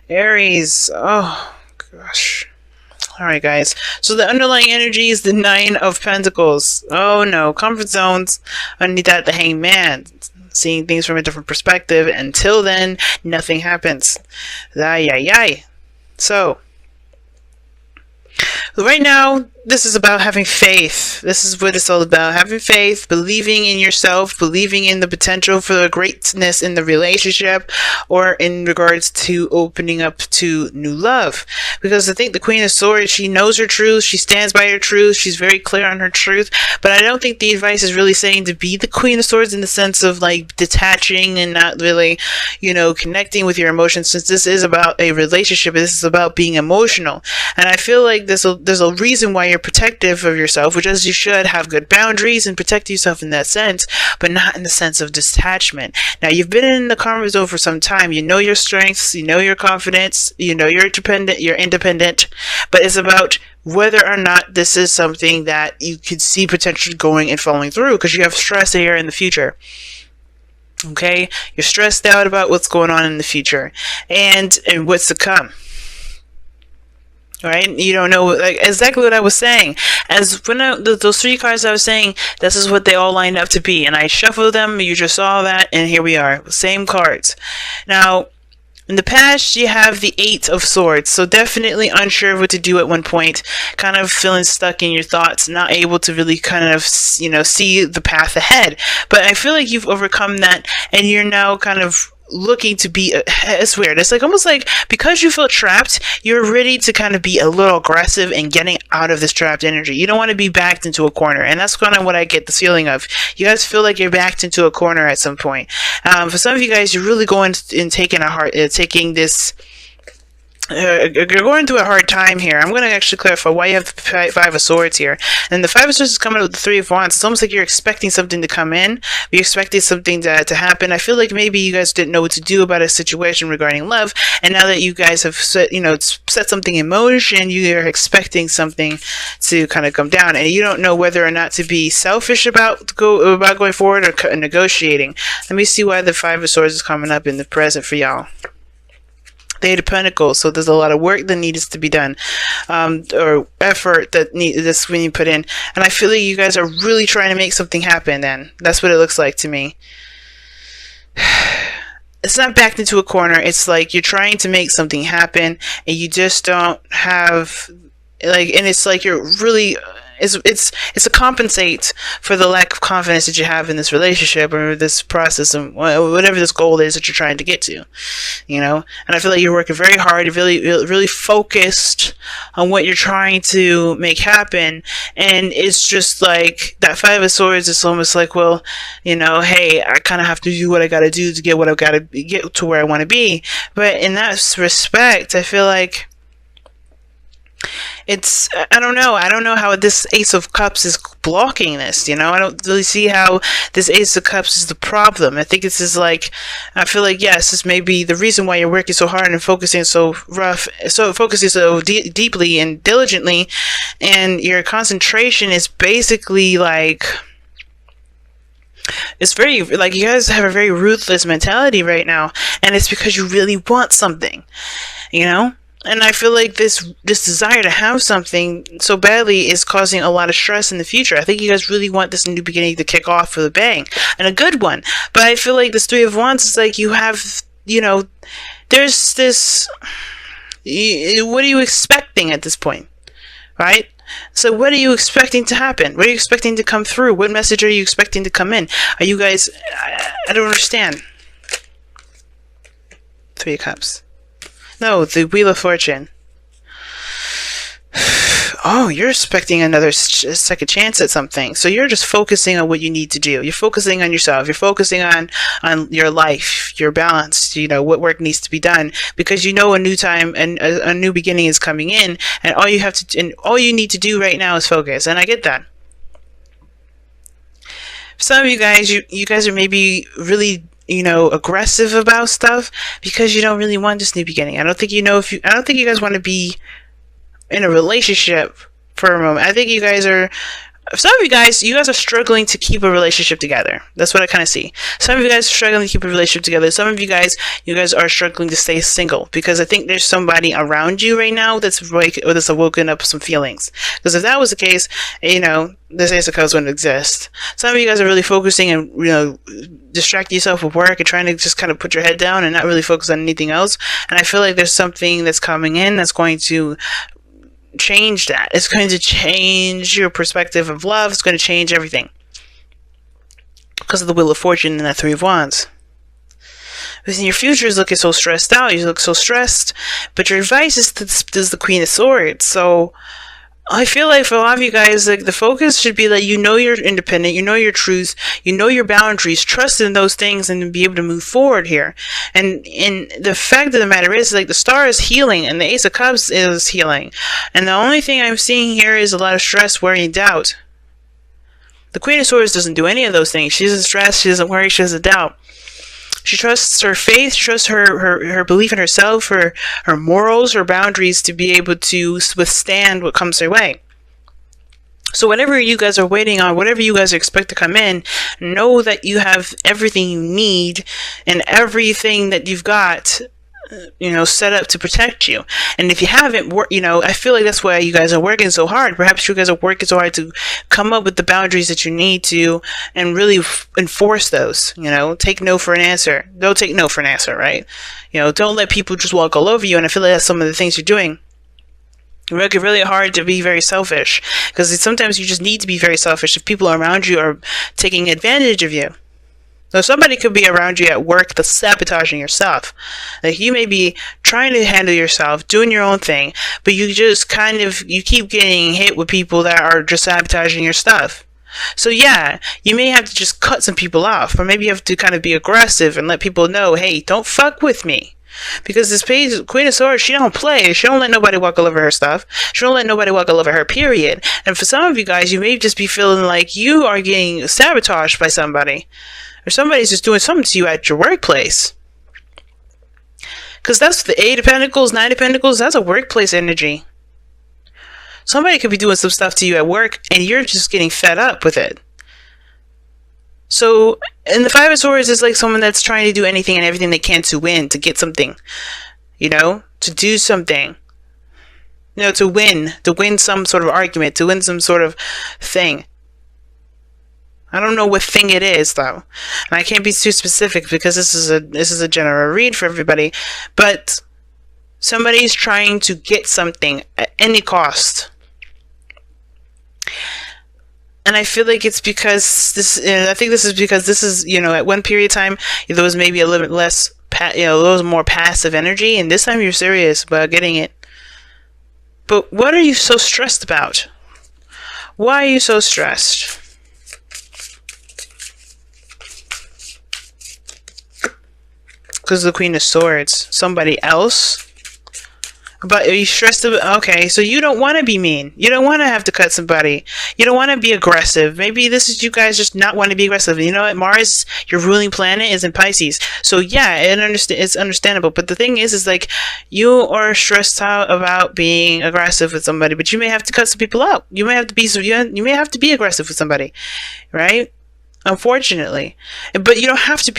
Aries. Oh, gosh. Alright, guys. So the underlying energy is the Nine of Pentacles. Oh, no. Comfort zones. Underneath that, the Hangman. Seeing things from a different perspective. Until then, nothing happens. Ay, ay, ay. So, right now, this is about having faith. This is what it's all about. Having faith, believing in yourself, believing in the potential for the greatness in the relationship, or in regards to opening up to new love. Because I think the Queen of Swords, she knows her truth, she stands by her truth, she's very clear on her truth, but I don't think the advice is really saying to be the Queen of Swords in the sense of like detaching and not really, connecting with your emotions, since this is about a relationship, this is about being emotional. And I feel like there's a reason why you're protective of yourself, which as you should have good boundaries and protect yourself in that sense, but not in the sense of detachment. Now, you've been in the comfort zone for some time. You know your strengths, you know your confidence, you know you're independent, but it's about whether or not this is something that you could see potentially going and following through, because you have stress here in the future. Okay, you're stressed out about what's going on in the future and what's to come. Right? You don't know, like, exactly what I was saying. As when those three cards I was saying, this is what they all lined up to be. And I shuffled them, you just saw that, and here we are. Same cards. Now, in the past, you have the Eight of Swords. So definitely unsure of what to do at one point. Kind of feeling stuck in your thoughts, not able to really kind of, see the path ahead. But I feel like you've overcome that, and you're now kind of looking to be it's weird, it's like almost like because you feel trapped, you're ready to kind of be a little aggressive and getting out of this trapped energy. You don't want to be backed into a corner, and that's kind of what I get the feeling of. You guys feel like you're backed into a corner at some point. For some of you guys, you're really going and taking this you're going through a hard time here. I'm going to actually clarify why you have the Five of Swords here. And the Five of Swords is coming with the Three of Wands. It's almost like you're expecting something to come in. You're expecting something to happen. I feel like maybe you guys didn't know what to do about a situation regarding love. And now that you guys have set something in motion, you are expecting something to kind of come down. And you don't know whether or not to be selfish about going forward or negotiating. Let me see why the Five of Swords is coming up in the present for y'all. Eight of Pentacles. So there's a lot of work that needs to be done, or effort that's when you put in. And I feel like you guys are really trying to make something happen. Then that's what it looks like to me. It's not backed into a corner. It's like you're trying to make something happen, and you just don't have and it's like you're really. It's to compensate for the lack of confidence that you have in this relationship or this process and whatever this goal is that you're trying to get to, And I feel like you're working very hard, you're really focused on what you're trying to make happen, and it's just like that Five of Swords is almost like, well, hey, I kind of have to do what I got to do to get what I've got to get to where I want to be. But in that respect, I feel like I don't know how this Ace of Cups is blocking this, I don't really see how this Ace of Cups is the problem. I think this is like, I feel like, yes, this may be the reason why you're working so hard and focusing so deeply and diligently, and your concentration is basically like, it's very, like, you guys have a very ruthless mentality right now, and it's because you really want something, And I feel like this desire to have something so badly is causing a lot of stress in the future. I think you guys really want this new beginning to kick off with a bang, and a good one. But I feel like this Three of Wands is like you have, there's this, what are you expecting at this point, right? So what are you expecting to happen? What are you expecting to come through? What message are you expecting to come in? Are you guys, I don't understand. Three of Cups. No, the Wheel of Fortune. Oh, you're expecting another second chance at something. So you're just focusing on what you need to do. You're focusing on yourself. You're focusing on your life, your balance, what work needs to be done, because a new time and a new beginning is coming in, and all you need to do right now is focus. And I get that. Some of you guys are maybe really aggressive about stuff because you don't really want this new beginning. I don't think you guys want to be in a relationship for a moment. I think you guys are Some of you guys are struggling to keep a relationship together. That's what I kind of see. Some of you guys are struggling to keep a relationship together. Some of you guys are struggling to stay single, because I think there's somebody around you right now that's woken up some feelings. Because if that was the case, this Ace of Cups wouldn't exist. Some of you guys are really focusing and distracting yourself with work and trying to just kind of put your head down and not really focus on anything else. And I feel like there's something that's coming in that's going to change that. It's going to change your perspective of love. It's going to change everything because of the Wheel of Fortune and that Three of Wands. Because your future is looking so stressed out. You look so stressed, but your advice is the Queen of Swords. So I feel like for a lot of you guys, like, the focus should be that you're independent, you know your truth, you know your boundaries, trust in those things, and be able to move forward here. And the fact of the matter is, like, the Star is healing, and the Ace of Cups is healing. And the only thing I'm seeing here is a lot of stress, worry, and doubt. The Queen of Swords doesn't do any of those things. She doesn't stress, she doesn't worry, she doesn't doubt. She trusts her faith, she trusts her belief in herself, her morals, her boundaries to be able to withstand what comes her way. So whatever you guys are waiting on, whatever you guys expect to come in, know that you have everything you need and everything that you've got set up to protect you. And if you haven't, I feel like that's why you guys are working so hard. Perhaps you guys are working so hard to come up with the boundaries that you need to and really enforce those. Take no for an answer. Don't take no for an answer, right? Don't let people just walk all over you. And I feel like that's some of the things you're doing. You work really hard to be very selfish, because sometimes you just need to be very selfish if people around you are taking advantage of you. So somebody could be around you at work that's sabotaging yourself. Like, you may be trying to handle yourself, doing your own thing, but you just you keep getting hit with people that are just sabotaging your stuff. So yeah, you may have to just cut some people off, or maybe you have to kind of be aggressive and let people know, hey, don't fuck with me. Because this Queen of Swords, she don't play. She don't let nobody walk all over her stuff. She don't let nobody walk all over her, period. And for some of you guys, you may just be feeling like you are getting sabotaged by somebody. Or somebody's just doing something to you at your workplace. Because that's the Eight of Pentacles, Nine of Pentacles, that's a workplace energy. Somebody could be doing some stuff to you at work, and you're just getting fed up with it. So, and the Five of Swords is like someone that's trying to do anything and everything they can to win, to get something. To do something. To win some sort of argument, to win some sort of thing. I don't know what thing it is, though, and I can't be too specific because this is a general read for everybody. But somebody's trying to get something at any cost, and I feel like it's because this. I think this is because this is at one period of time there was maybe a little bit less, a little more passive energy, and this time you're serious about getting it. But what are you so stressed about? Why are you so stressed? Because of the Queen of Swords. Somebody else? But are you stressed about... Okay, so you don't want to be mean. You don't want to have to cut somebody. You don't want to be aggressive. Maybe this is you guys just not want to be aggressive. You know what? Mars, your ruling planet, is in Pisces. So yeah, it's understandable. But the thing is like, you are stressed out about being aggressive with somebody, but you may have to cut some people out. You may have to be aggressive with somebody, right? Unfortunately. But you don't have to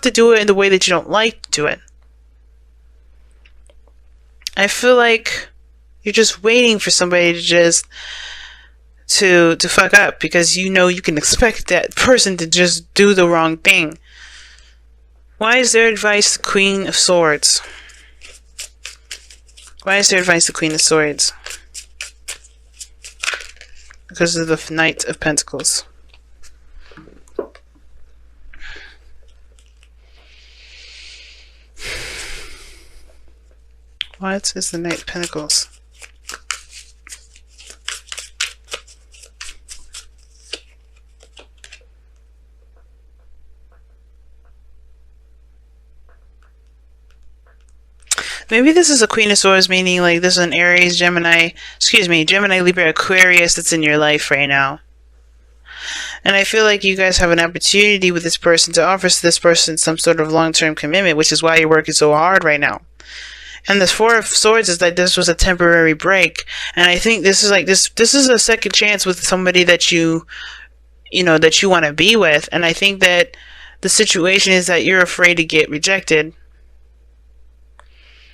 do it in the way that you don't like to do it. I feel like you're just waiting for somebody to fuck up, because you can expect that person to just do the wrong thing. Why is their advice the Queen of Swords? Why is their advice the Queen of Swords? Because of the Knight of Pentacles. What is the Knight of Pentacles? Maybe this is a Queen of Swords, meaning like this is an Aries, Gemini, Libra, Aquarius that's in your life right now. And I feel like you guys have an opportunity with this person to offer this person some sort of long-term commitment, which is why you're working so hard right now. And the Four of Swords is like this was a temporary break, and I think this is like this is a second chance with somebody that you know that you want to be with, and I think that the situation is that you're afraid to get rejected.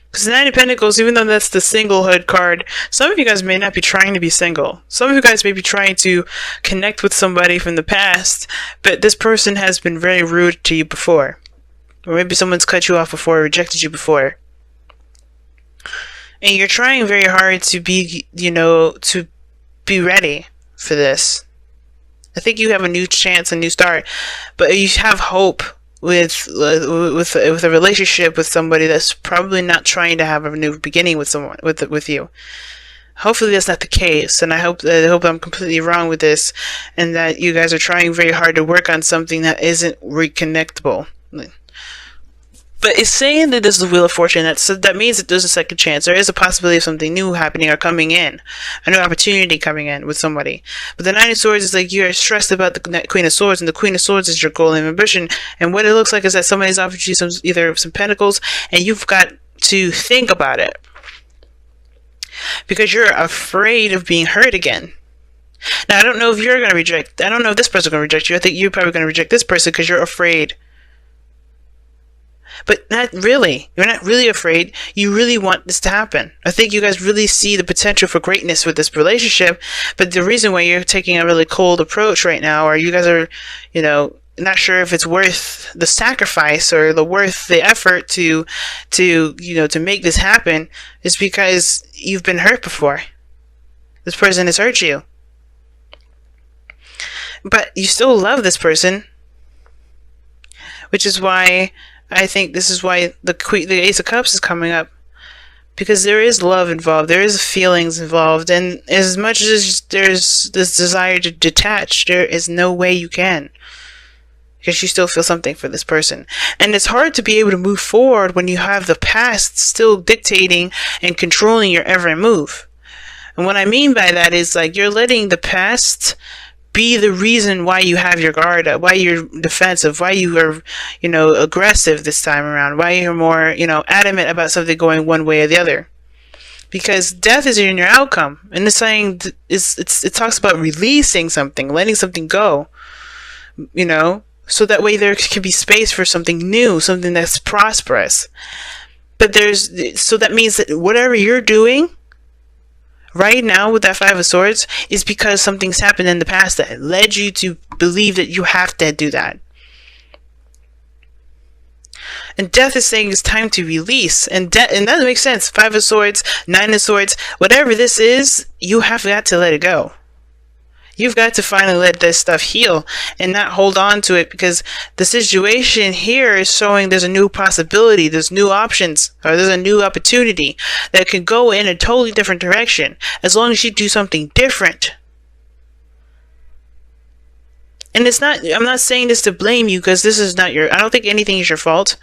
Because the Nine of Pentacles, even though that's the singlehood card, some of you guys may not be trying to be single. Some of you guys may be trying to connect with somebody from the past, but this person has been very rude to you before. Or maybe someone's cut you off before, rejected you before. And you're trying very hard to be, to be ready for this. I think you have a new chance, a new start, but you have hope with a relationship with somebody that's probably not trying to have a new beginning with someone with you. Hopefully that's not the case, and I hope I'm completely wrong with this, and that you guys are trying very hard to work on something that isn't reconnectable. But it's saying that this is the Wheel of Fortune. That means that there's a second chance. There is a possibility of something new happening or coming in. A new opportunity coming in with somebody. But the Nine of Swords is like you're stressed about the Queen of Swords. And the Queen of Swords is your goal and ambition. And what it looks like is that somebody's offered you either some pentacles. And you've got to think about it. Because you're afraid of being hurt again. Now, I don't know if you're going to reject. I don't know if this person's going to reject you. I think you're probably going to reject this person because you're afraid. But not really. You're not really afraid. You really want this to happen. I think you guys really see the potential for greatness with this relationship. But the reason why you're taking a really cold approach right now, or you guys are, not sure if it's worth the sacrifice or worth the effort to make this happen, is because you've been hurt before. This person has hurt you. But you still love this person. Which is why I think this is why the Ace of Cups is coming up. Because there is love involved. There is feelings involved. And as much as there's this desire to detach, there is no way you can. Because you still feel something for this person. And it's hard to be able to move forward when you have the past still dictating and controlling your every move. And what I mean by that is like you're letting the past be the reason why you have your guard up, why you're defensive, why you are, aggressive this time around, why you're more, adamant about something going one way or the other. Because death is in your outcome. And the saying it talks about releasing something, letting something go, so that way there can be space for something new, something that's prosperous. But so that means that whatever you're doing right now with that Five of Swords is because something's happened in the past that led you to believe that you have to do that. And death is saying it's time to release. And that makes sense. Five of Swords, Nine of Swords, whatever this is, you have got to let it go. You've got to finally let this stuff heal and not hold on to it, because the situation here is showing there's a new possibility, there's new options, or there's a new opportunity that can go in a totally different direction as long as you do something different. And I'm not saying this to blame you, because this is not I don't think anything is your fault.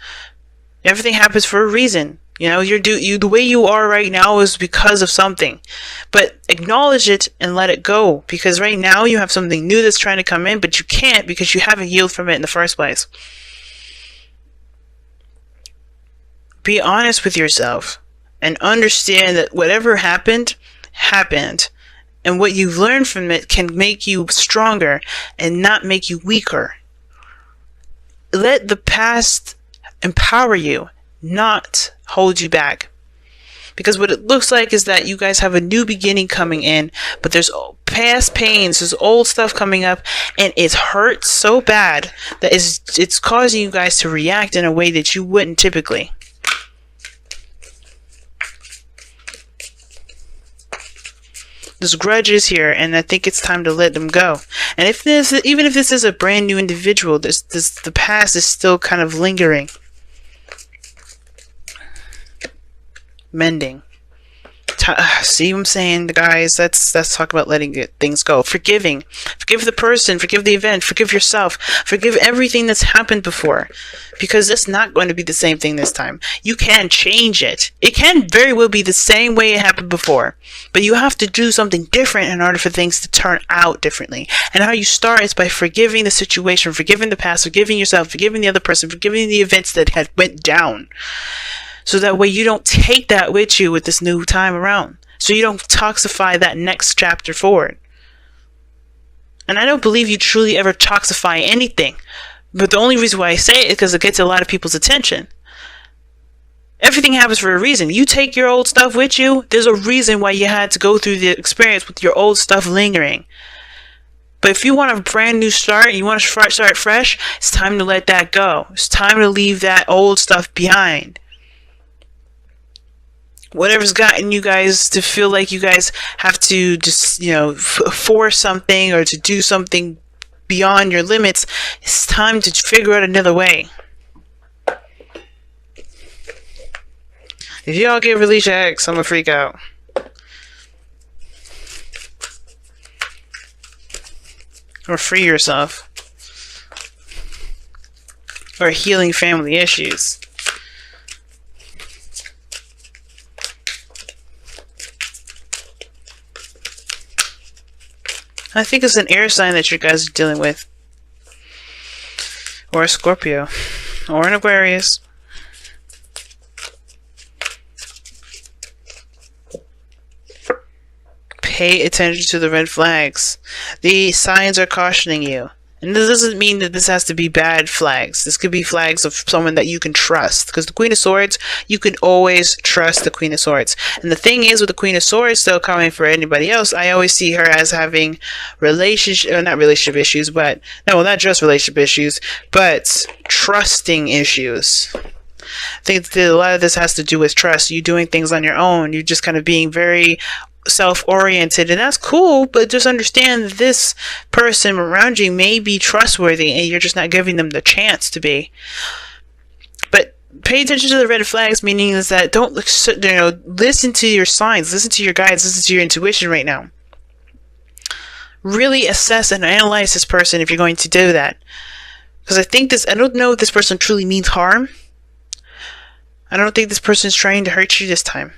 Everything happens for a reason. The way you are right now is because of something. But acknowledge it and let it go. Because right now you have something new that's trying to come in, but you can't because you haven't healed from it in the first place. Be honest with yourself and understand that whatever happened, happened. And what you've learned from it can make you stronger and not make you weaker. Let the past empower you, not hold you back. Because what it looks like is that you guys have a new beginning coming in, but there's past pains, there's old stuff coming up, and it hurts so bad that it's causing you guys to react in a way that you wouldn't typically. There's grudges here, and I think it's time to let them go. And even if this is a brand new individual, the past is still kind of lingering. Mending. See what I'm saying, guys? Let's talk about letting things go. Forgiving. Forgive the person. Forgive the event. Forgive yourself. Forgive everything that's happened before. Because it's not going to be the same thing this time. You can change it. It can very well be the same way it happened before. But you have to do something different in order for things to turn out differently. And how you start is by forgiving the situation, forgiving the past, forgiving yourself, forgiving the other person, forgiving the events that had went down. So that way you don't take that with you with this new time around. So you don't toxify that next chapter forward. And I don't believe you truly ever toxify anything. But the only reason why I say it is because it gets a lot of people's attention. Everything happens for a reason. You take your old stuff with you, there's a reason why you had to go through the experience with your old stuff lingering. But if you want a brand new start, you want to start fresh, it's time to let that go. It's time to leave that old stuff behind. Whatever's gotten you guys to feel like you guys have to just, force something or to do something beyond your limits, it's time to figure out another way. If y'all get release your ex, I'm gonna freak out. Or free yourself. Or healing family issues. I think it's an air sign that you guys are dealing with. Or a Scorpio. Or an Aquarius. Pay attention to the red flags. The signs are cautioning you. And this doesn't mean that this has to be bad flags. This could be flags of someone that you can trust. Because the Queen of Swords, you can always trust the Queen of Swords. And the thing is with the Queen of Swords, still coming for anybody else, I always see her as having not relationship issues, but, no, not just relationship issues, but trusting issues. I think that a lot of this has to do with trust. You doing things on your own. You just kind of being very self-oriented, and that's cool, but just understand that this person around you may be trustworthy and you're just not giving them the chance to be. But pay attention to the red flags, meaning is that don't listen to your signs, listen to your guides, listen to your intuition right now. Really assess and analyze this person if you're going to do that, because I don't know if this person truly means harm. I don't think this person is trying to hurt you this time.